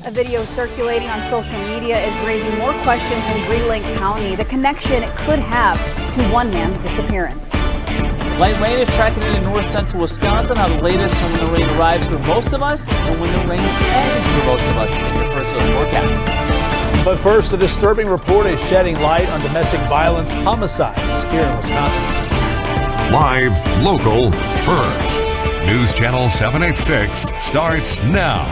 A video circulating on social media is raising more questions in Green County, the connection it could have to one man's disappearance. Light rain is tracking into north central Wisconsin. How the latest on when the rain arrives for most of us and when the rain ends for most of us in your first look forecast. But first, a disturbing report is shedding light on domestic violence homicides here in Wisconsin. Live, local, first. News Channel 786 starts now.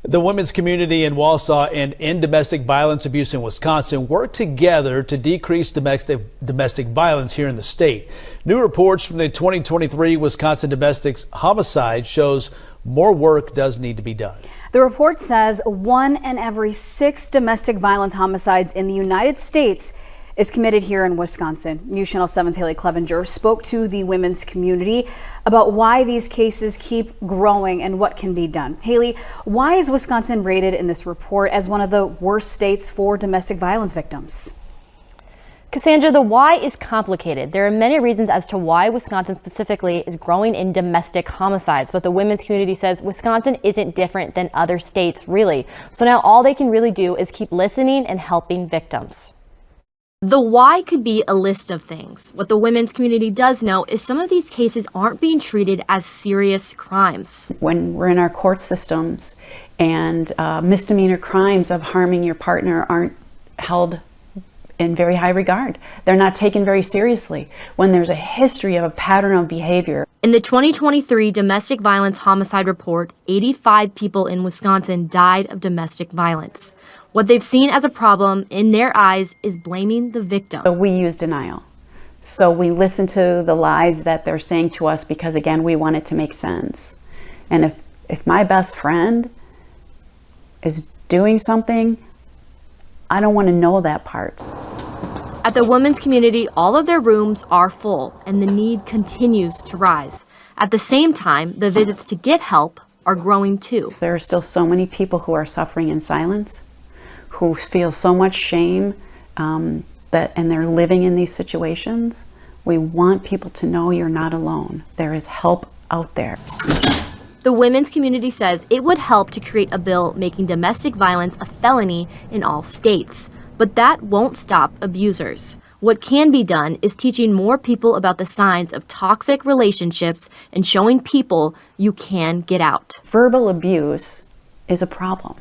The women's community in Wausau and in domestic violence abuse in Wisconsin work together to decrease domestic violence here in the state. New reports from the 2023 Wisconsin Domestic Homicide shows more work does need to be done. The report says 1 in every 6 domestic violence homicides in the United States is committed here in Wisconsin. News Channel 7's Haley Clevenger spoke to the women's community about why these cases keep growing and what can be done. Haley, why is Wisconsin rated in this report as one of the worst states for domestic violence victims? Cassandra, the why is complicated. There are many reasons as to why Wisconsin specifically is growing in domestic homicides, but the women's community says Wisconsin isn't different than other states, really. So now all they can really do is keep listening and helping victims. The why could be a list of things. What the women's community does know is some of these cases aren't being treated as serious crimes. When we're in our court systems and misdemeanor crimes of harming your partner aren't held in very high regard. They're not taken very seriously when there's a history of a pattern of behavior. In the 2023 Domestic Violence Homicide Report, 85 people in Wisconsin died of domestic violence. What they've seen as a problem in their eyes is blaming the victim. So we use denial. So we listen to the lies that they're saying to us because, again, we want it to make sense. And if my best friend is doing something, I don't want to know that part. At the women's community, all of their rooms are full and the need continues to rise. At the same time, the visits to get help are growing too. There are still so many people who are suffering in silence, who feel so much shame and they're living in these situations. We want people to know you're not alone. There is help out there. The women's community says it would help to create a bill making domestic violence a felony in all states. But that won't stop abusers. What can be done is teaching more people about the signs of toxic relationships and showing people you can get out. Verbal abuse is a problem.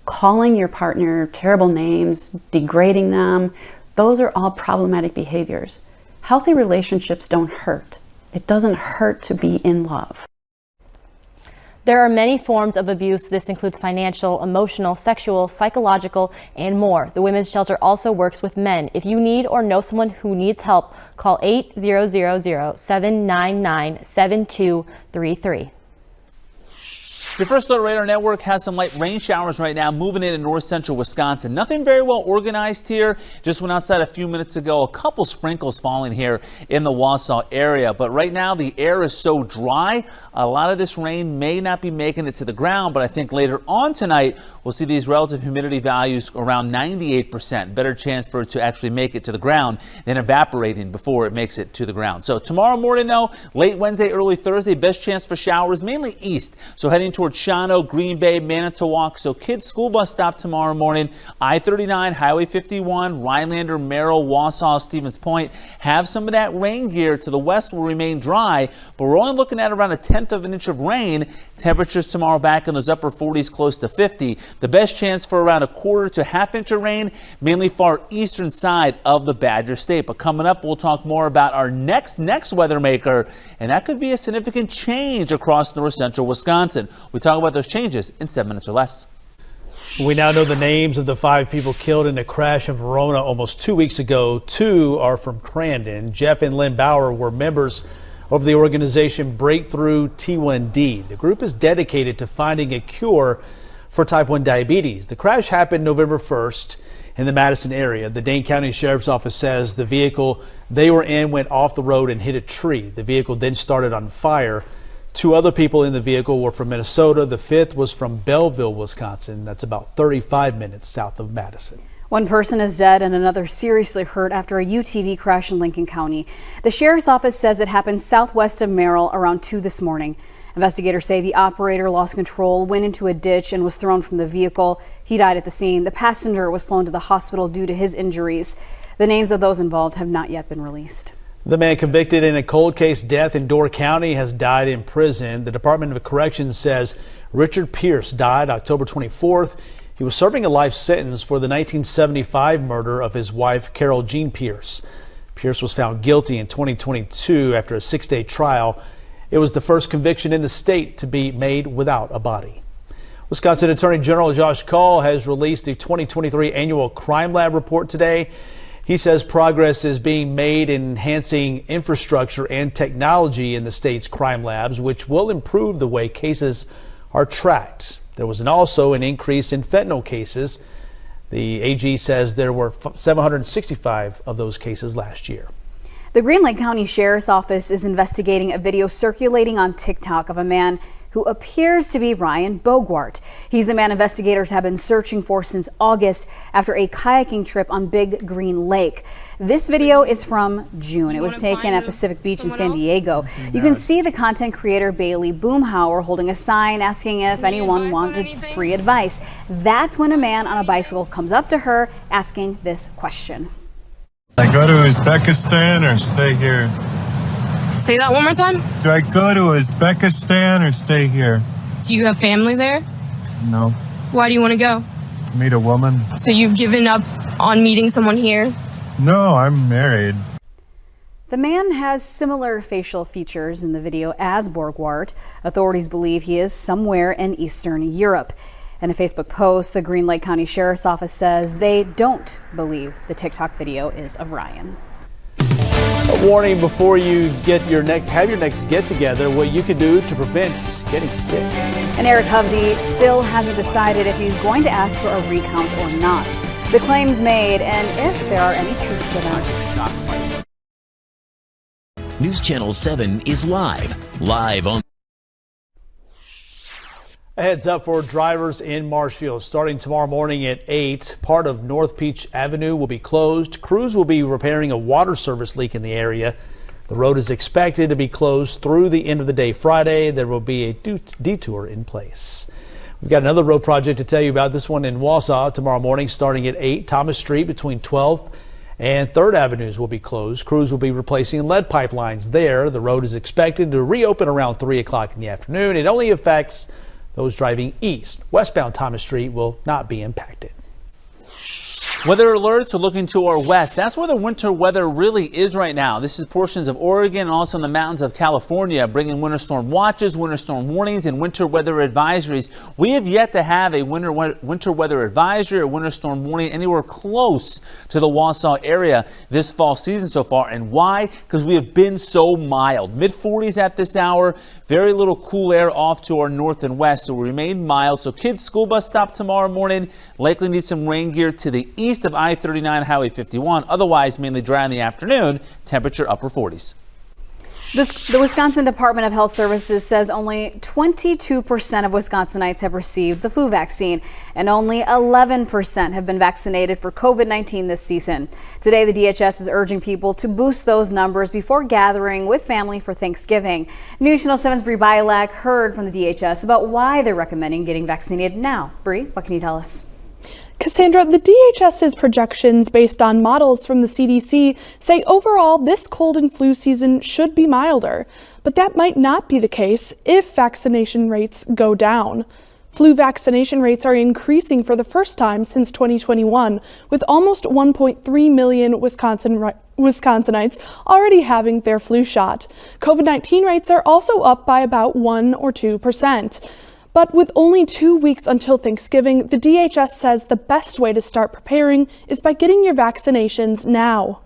Calling your partner terrible names, degrading them, those are all problematic behaviors. Healthy relationships don't hurt. It doesn't hurt to be in love. There are many forms of abuse. This includes financial, emotional, sexual, psychological, and more. The Women's Shelter also works with men. If you need or know someone who needs help, call 800-799-7233. Your First Alert Radar Network has some light rain showers right now moving into north central Wisconsin. Nothing very well organized here. Just went outside a few minutes ago. A couple sprinkles falling here in the Wausau area. But right now the air is so dry. A lot of this rain may not be making it to the ground, but I think later on tonight we'll see these relative humidity values around 98%. Better chance for it to actually make it to the ground than evaporating before it makes it to the ground. So tomorrow morning though, late Wednesday, early Thursday, best chance for showers mainly east. So heading towards Shawano, Green Bay, Manitowoc. So kids school bus stop tomorrow morning. I-39, Highway 51, Rhinelander, Merrill, Wausau, Stevens Point have some of that rain gear. To the west will remain dry, but we're only looking at around 1/10 of an inch of rain. Temperatures tomorrow back in those upper 40s, close to 50. The best chance for around 1/4 to 1/2 inch of rain, mainly far eastern side of the Badger State. But coming up, we'll talk more about our next weather maker, and that could be a significant change across north central Wisconsin. We talk about those changes in 7 minutes or less. We now know the names of the 5 people killed in a crash in Verona almost 2 weeks ago. 2 are from Crandon. Jeff and Lynn Bauer were members of the organization Breakthrough T1D. The group is dedicated to finding a cure for type 1 diabetes. The crash happened November 1st in the Madison area. The Dane County Sheriff's Office says the vehicle they were in went off the road and hit a tree. The vehicle then started on fire. 2 other people in the vehicle were from Minnesota. The 5th was from Belleville, Wisconsin. That's about 35 minutes south of Madison. 1 person is dead and another seriously hurt after a UTV crash in Lincoln County. The Sheriff's Office says it happened southwest of Merrill around 2 this morning. Investigators say the operator lost control, went into a ditch, and was thrown from the vehicle. He died at the scene. The passenger was flown to the hospital due to his injuries. The names of those involved have not yet been released. The man convicted in a cold case death in Door County has died in prison. The Department of Corrections says Richard Pierce died October 24th. He was serving a life sentence for the 1975 murder of his wife, Carol Jean Pierce. Pierce was found guilty in 2022 after a 6-day trial. It was the first conviction in the state to be made without a body. Wisconsin Attorney General Josh Kaul has released the 2023 annual crime lab report today. He says progress is being made in enhancing infrastructure and technology in the state's crime labs, which will improve the way cases are tracked. There was also an increase in fentanyl cases. The AG says there were 765 of those cases last year. The Green Lake County Sheriff's Office is investigating a video circulating on TikTok of a man who appears to be Ryan Bogart. He's the man investigators have been searching for since August after a kayaking trip on Big Green Lake. This video is from June. It was taken at Pacific Beach in San Diego. You can see the content creator Bailey Boomhauer holding a sign asking if anyone wanted free advice. That's when a man on a bicycle comes up to her asking this question. I go to Uzbekistan or stay here? Say that one more time. Do I go to Uzbekistan or stay here? Do you have family there? No. Why do you want to go? Meet a woman? So you've given up on meeting someone here? No, I'm married. The man has similar facial features in the video as Bogart. Authorities believe he is somewhere in Eastern Europe. In a Facebook post, the Green Lake County Sheriff's Office says they don't believe the TikTok video is of Ryan. A warning before you have your next get-together, what you can do to prevent getting sick. And Eric Hovde still hasn't decided if he's going to ask for a recount or not. The claims made and if there are any truth to them. News Channel 7 is live on. A heads up for drivers in Marshfield. Starting tomorrow morning at 8, part of North Peach Avenue will be closed. Crews will be repairing a water service leak in the area. The road is expected to be closed through the end of the day Friday. There will be a detour in place. We've got another road project to tell you about, this one in Wausau. Tomorrow morning starting at 8, Thomas Street between 12th and 3rd Avenues will be closed. Crews will be replacing lead pipelines there. The road is expected to reopen around 3 o'clock in the afternoon. It only affects those driving east. Westbound Thomas Street will not be impacted. Weather alerts are looking to our west. That's where the winter weather really is right now. This is portions of Oregon and also in the mountains of California, bringing winter storm watches, winter storm warnings, and winter weather advisories. We have yet to have a winter weather advisory or winter storm warning anywhere close to the Wausau area this fall season so far. And why? Because we have been so mild. Mid-40s at this hour, very little cool air off to our north and west, so we remain mild. So kids' school bus stop tomorrow morning. Likely need some rain gear to the east of I-39 Highway 51. Otherwise, mainly dry in the afternoon. Temperature upper 40s. The Wisconsin Department of Health Services says only 22% of Wisconsinites have received the flu vaccine, and only 11% have been vaccinated for COVID-19 this season. Today, the DHS is urging people to boost those numbers before gathering with family for Thanksgiving. News Channel 7's Bree Bialak heard from the DHS about why they're recommending getting vaccinated now. Bree, what can you tell us? Cassandra, the DHS's projections based on models from the CDC say overall this cold and flu season should be milder, but that might not be the case if vaccination rates go down. Flu vaccination rates are increasing for the first time since 2021, with almost 1.3 million Wisconsinites already having their flu shot. COVID-19 rates are also up by about 1 or 2%. But with only 2 weeks until Thanksgiving, the DHS says the best way to start preparing is by getting your vaccinations now.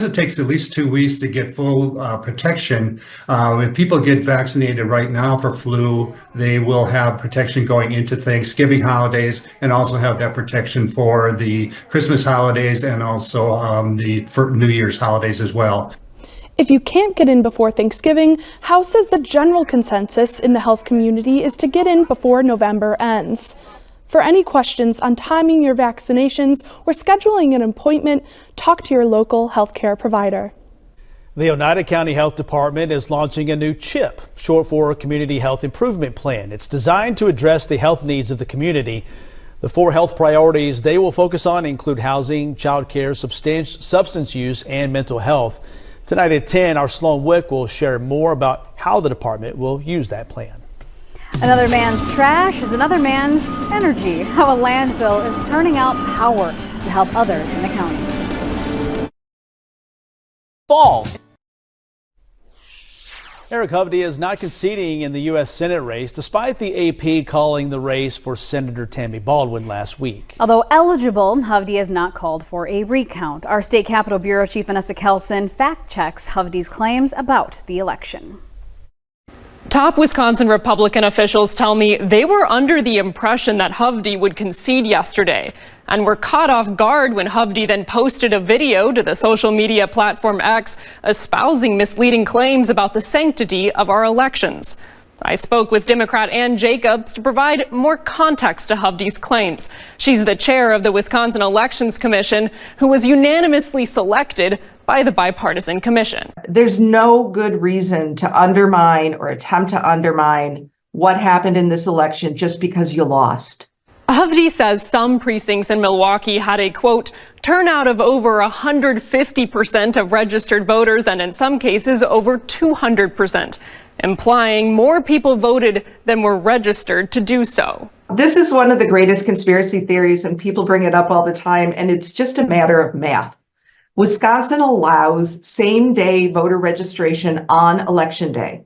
It takes at least 2 weeks to get full protection. If people get vaccinated right now for flu, they will have protection going into Thanksgiving holidays and also have that protection for the Christmas holidays and also for New Year's holidays as well. If you can't get in before Thanksgiving, House says the general consensus in the health community is to get in before November ends. For any questions on timing your vaccinations or scheduling an appointment, talk to your local healthcare provider. The Oneida County Health Department is launching a new CHIP, short for Community Health Improvement Plan. It's designed to address the health needs of the community. The 4 health priorities they will focus on include housing, child care, substance use, and mental health. Tonight at 10, our Sloan Wick will share more about how the department will use that plan. Another man's trash is another man's energy. How a landfill is turning out power to help others in the county. Fall. Eric Hovde is not conceding in the U.S. Senate race, despite the AP calling the race for Senator Tammy Baldwin last week. Although eligible, Hovde has not called for a recount. Our State Capitol Bureau Chief Vanessa Kelson fact-checks Hovde's claims about the election. Top Wisconsin Republican officials tell me they were under the impression that Hovde would concede yesterday and were caught off guard when Hovde then posted a video to the social media platform X espousing misleading claims about the sanctity of our elections. I spoke with Democrat Ann Jacobs to provide more context to Hovde's claims. She's the chair of the Wisconsin Elections Commission, who was unanimously selected by the bipartisan commission. There's no good reason to undermine or attempt to undermine what happened in this election just because you lost. Hovde says some precincts in Milwaukee had a, quote, turnout of over 150% of registered voters and in some cases over 200%, implying more people voted than were registered to do so. This is one of the greatest conspiracy theories, and people bring it up all the time, and it's just a matter of math. Wisconsin allows same-day voter registration on Election Day.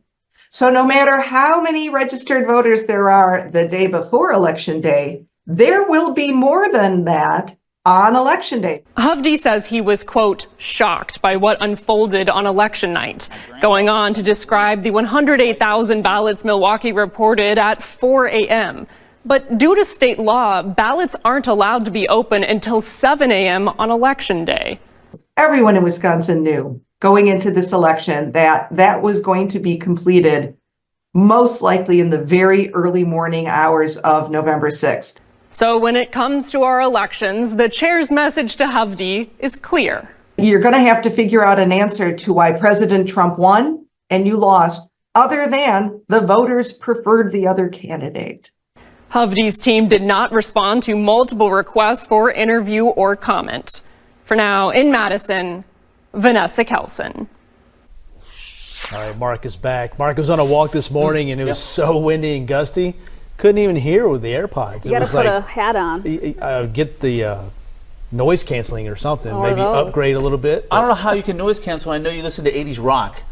So no matter how many registered voters there are the day before Election Day, there will be more than that on Election Day. Hovde says he was, quote, shocked by what unfolded on election night, going on to describe the 108,000 ballots Milwaukee reported at 4 a.m. But due to state law, ballots aren't allowed to be open until 7 a.m. on Election Day. Everyone in Wisconsin knew going into this election that that was going to be completed most likely in the very early morning hours of November 6th. So when it comes to our elections, the chair's message to Hovde is clear. You're going to have to figure out an answer to why President Trump won and you lost, other than the voters preferred the other candidate. Hovde's team did not respond to multiple requests for interview or comment. For now, in Madison, Vanessa Kelson. All right, Mark is back. Mark was on a walk this morning, and it was so windy and gusty. Couldn't even hear with the AirPods. You got to put a hat on. Get the noise canceling or something. Or maybe those. upgrade a little bit. I don't know how you can noise cancel. I know you listen to 80s rock.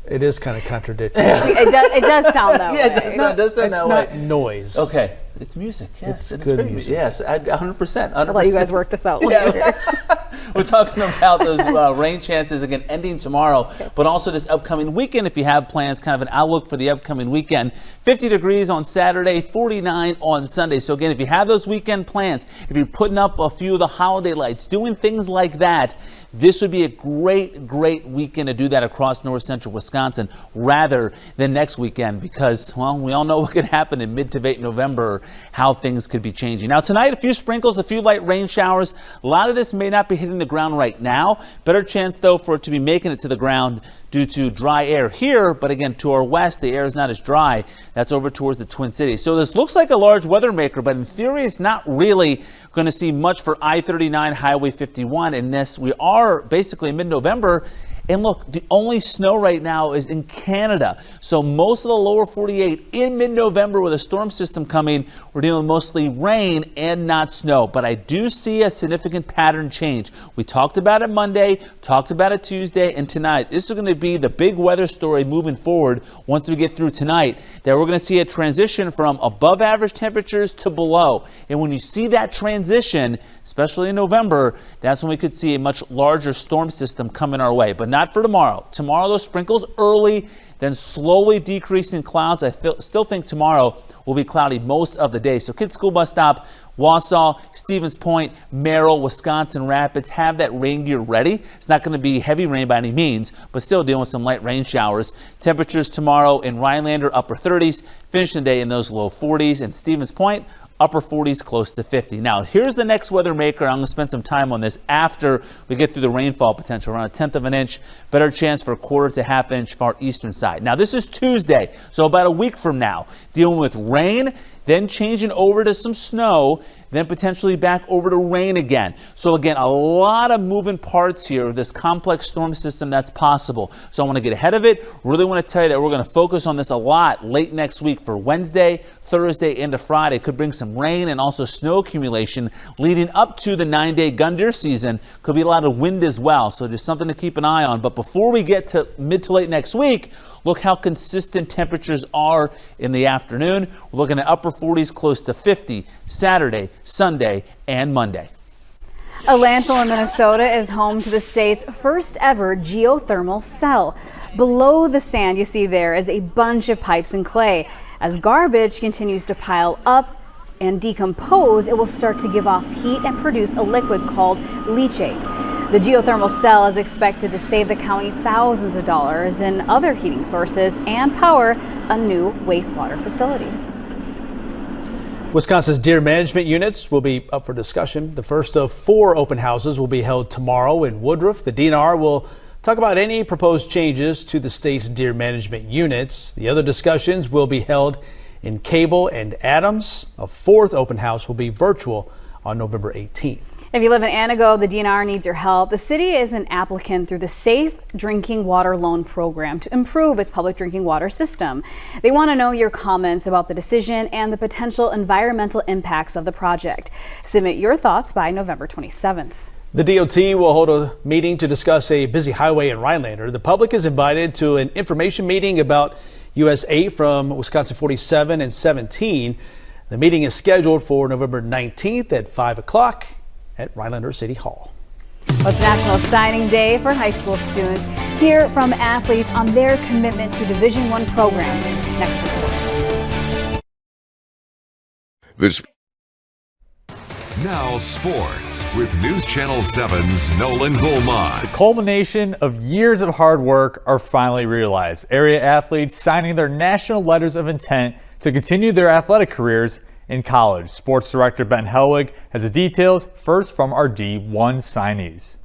It is kind of contradictory. It does sound that way. Yeah, it does sound It's that not way. noise. Okay. It's music. Yes, It's good good music. Yes, 100%. I'll let you guys work this out later. We're talking about those rain chances again ending tomorrow, but also this upcoming weekend if you have plans, kind of an outlook for the upcoming weekend. 50 degrees on Saturday, 49 on Sunday. So again, if you have those weekend plans, if you're putting up a few of the holiday lights, doing things like that, this would be a great weekend to do that across north central Wisconsin rather than next weekend because, well, we all know what could happen in mid to late November, how things could be changing. Now tonight, a few sprinkles, a few light rain showers. A lot of this may not be hitting the ground right now. Better chance, though, for it to be making it to the ground due to dry air here. But again, to our west, the air is not as dry. That's over towards the Twin Cities. So this looks like a large weather maker, but in theory, it's not really going to see much for I-39 Highway 51. And this, we are basically mid-November. And look, the only snow right now is in Canada. So most of the lower 48 in mid-November with a storm system coming, we're dealing with mostly rain and not snow. But I do see a significant pattern change. We talked about it Monday, talked about it Tuesday, and tonight. This is going to be the big weather story moving forward once we get through tonight, that we're going to see a transition from above average temperatures to below. And when you see that transition, especially in November, that's when we could see a much larger storm system coming our way. But not for tomorrow. Tomorrow, those sprinkles early, then slowly decreasing clouds. I still think tomorrow will be cloudy most of the day. So Kids School Bus Stop, Wausau, Stevens Point, Merrill, Wisconsin Rapids, have that rain gear ready. It's not going to be heavy rain by any means, but still dealing with some light rain showers. Temperatures tomorrow in Rhinelander, upper 30s, finishing the day in those low 40s, and Stevens Point, upper 40s, close to 50. Now, here's the next weather maker. I'm going to spend some time on this after we get through the rainfall potential. Around 1/10 of an inch, better chance for 1/4 to 1/2 inch far eastern side. Now, this is Tuesday, so about a week from now, dealing with rain, then changing over to some snow, then potentially back over to rain again. So again, a lot of moving parts here of this complex storm system that's possible. So I want to get ahead of it. Really want to tell you that we're going to focus on this a lot late next week for Wednesday, Thursday, into Friday. Could bring some rain and also snow accumulation leading up to the 9-day gun deer season. Could be a lot of wind as well. So just something to keep an eye on. But before we get to mid to late next week, look how consistent temperatures are in the afternoon. We're looking at upper 40s, close to 50 Saturday, Sunday, and Monday. A landfill in Minnesota is home to the state's first ever geothermal cell. Below the sand you see there is a bunch of pipes and clay. As garbage continues to pile up and decompose, it will start to give off heat and produce a liquid called leachate. The geothermal cell is expected to save the county thousands of dollars in other heating sources and power a new wastewater facility. Wisconsin's deer management units will be up for discussion. The first of 4 open houses will be held tomorrow in Woodruff. The DNR will talk about any proposed changes to the state's deer management units. The other discussions will be held in Cable and Adams. A 4th open house will be virtual on November 18th. If you live in Antigo, the DNR needs your help. The city is an applicant through the Safe Drinking Water Loan Program to improve its public drinking water system. They want to know your comments about the decision and the potential environmental impacts of the project. Submit your thoughts by November 27th. The DOT will hold a meeting to discuss a busy highway in Rhinelander. The public is invited to an information meeting about US 8 from Wisconsin 47 and 17. The meeting is scheduled for November 19th at 5 o'clock. At Rhinelander City Hall. Well, it's National Signing Day for high school students. Hear from athletes on their commitment to Division I programs. Next in sports. Now sports with News Channel 7's Nolan Goldman. The culmination of years of hard work are finally realized. Area athletes signing their national letters of intent to continue their athletic careers in college. Sports Director Ben Helwig has the details, first from our D1 signees.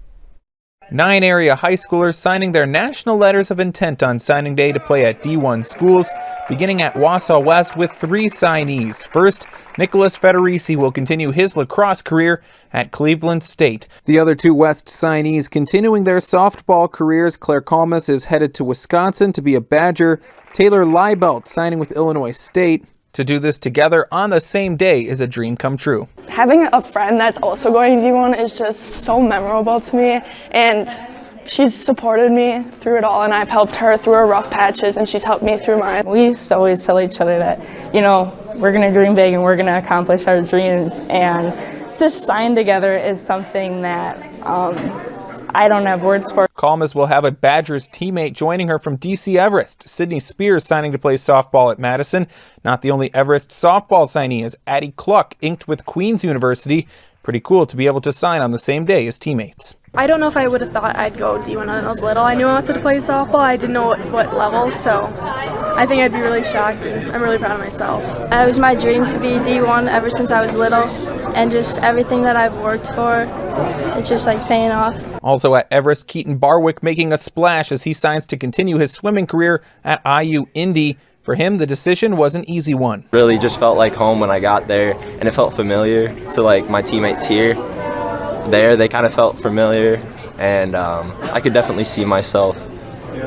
9 area high schoolers signing their national letters of intent on signing day to play at D1 schools, beginning at Wausau West with 3 signees. First, Nicholas Federici will continue his lacrosse career at Cleveland State. The other 2 West signees continuing their softball careers. Claire Kalmus is headed to Wisconsin to be a Badger. Taylor Liebelt signing with Illinois State. To do this together on the same day is a dream come true. Having a friend that's also going to D1 is just so memorable to me, and she's supported me through it all, and I've helped her through her rough patches, and she's helped me through mine. We used to always tell each other that, you know, we're going to dream big and we're going to accomplish our dreams, and just sign together is something that I don't have words for. Kalmas will have a Badgers teammate joining her from DC Everest. Sydney Spears signing to play softball at Madison. Not the only Everest softball signee is Addie Cluck, inked with Queen's University. Pretty cool to be able to sign on the same day as teammates. I don't know if I would have thought I'd go D1 when I was little. I knew I wanted to play softball. I didn't know what level, so I think I'd be really shocked, and I'm really proud of myself. It was my dream to be D1 ever since I was little, and just everything that I've worked for, it's just like paying off. Also at Everest, Keaton Barwick making a splash as he signs to continue his swimming career at IU Indy. For him, the decision was an easy one. Really just felt like home when I got there, and it felt familiar to like my teammates here. There, they kind of felt familiar, and I could definitely see myself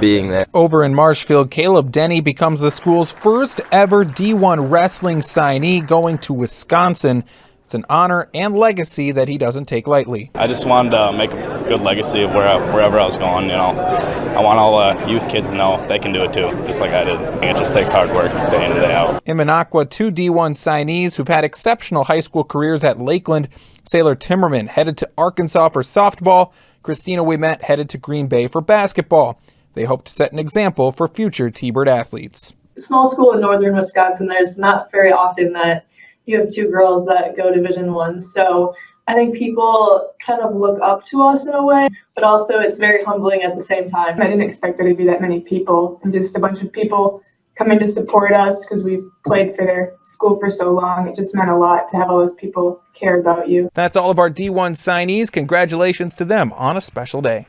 being there. Over in Marshfield, Caleb Denny becomes the school's first ever D1 wrestling signee, going to Wisconsin. It's an honor and legacy that he doesn't take lightly. I just wanted to make a good legacy of wherever I was going. You know, I want all the youth kids to know they can do it too, just like I did. It just takes hard work day in and day out. In Minocqua, 2 D1 signees who've had exceptional high school careers at Lakeland. Sailor Timmerman headed to Arkansas for softball. Christina Ouimet headed to Green Bay for basketball. They hope to set an example for future T-Bird athletes. Small school in northern Wisconsin, there's not very often that you have 2 girls that go Division I. So I think people kind of look up to us in a way, but also it's very humbling at the same time. I didn't expect there to be that many people, and just a bunch of people coming to support us because we've played for their school for so long. It just meant a lot to have all those people care about you. That's all of our D1 signees. Congratulations to them on a special day.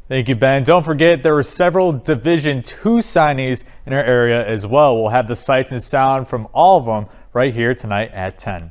Thank you, Ben. Don't forget, there were several Division II signees in our area as well. We'll have the sights and sound from all of them right here tonight at 10.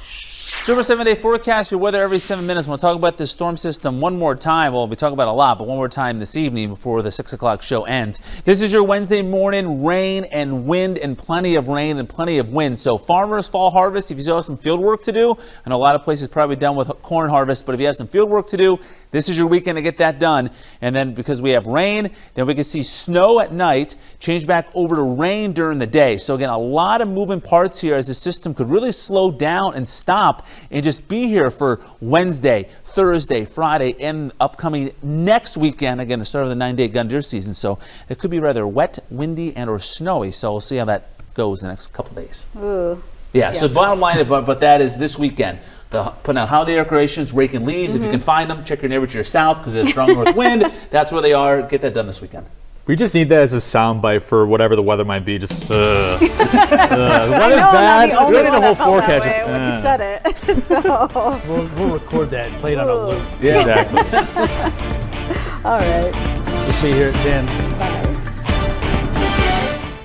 Super 7-day forecast for weather every 7 minutes. We'll talk about this storm system one more time. Well, we talk about a lot, but one more time this evening before the 6 o'clock show ends. This is your Wednesday morning. Rain and wind, and plenty of rain and plenty of wind. So farmers, fall harvest, if you still have some field work to do, I know a lot of places probably done with corn harvest, but if you have some field work to do, this is your weekend to get that done. And then because we have rain, then we can see snow at night, change back over to rain during the day. So again, a lot of moving parts here as the system could really slow down and stop and just be here for Wednesday, Thursday, Friday, and upcoming next weekend. Again, the start of the 9-day gun deer season. So it could be rather wet, windy, and or snowy. So we'll see how that goes the next couple days. Ooh. Yeah, so bottom line, but that is this weekend. Putting out holiday decorations, raking leaves. If you can find them, check your neighbor to your south because there's strong north wind. That's where they are. Get that done this weekend. We just need that as a soundbite for whatever the weather might be. Just, what is that? We don't need a whole forecast. Just, when you said it. So we'll record that and play it on a loop. Yeah, exactly. All right. We'll see you here at 10. Bye.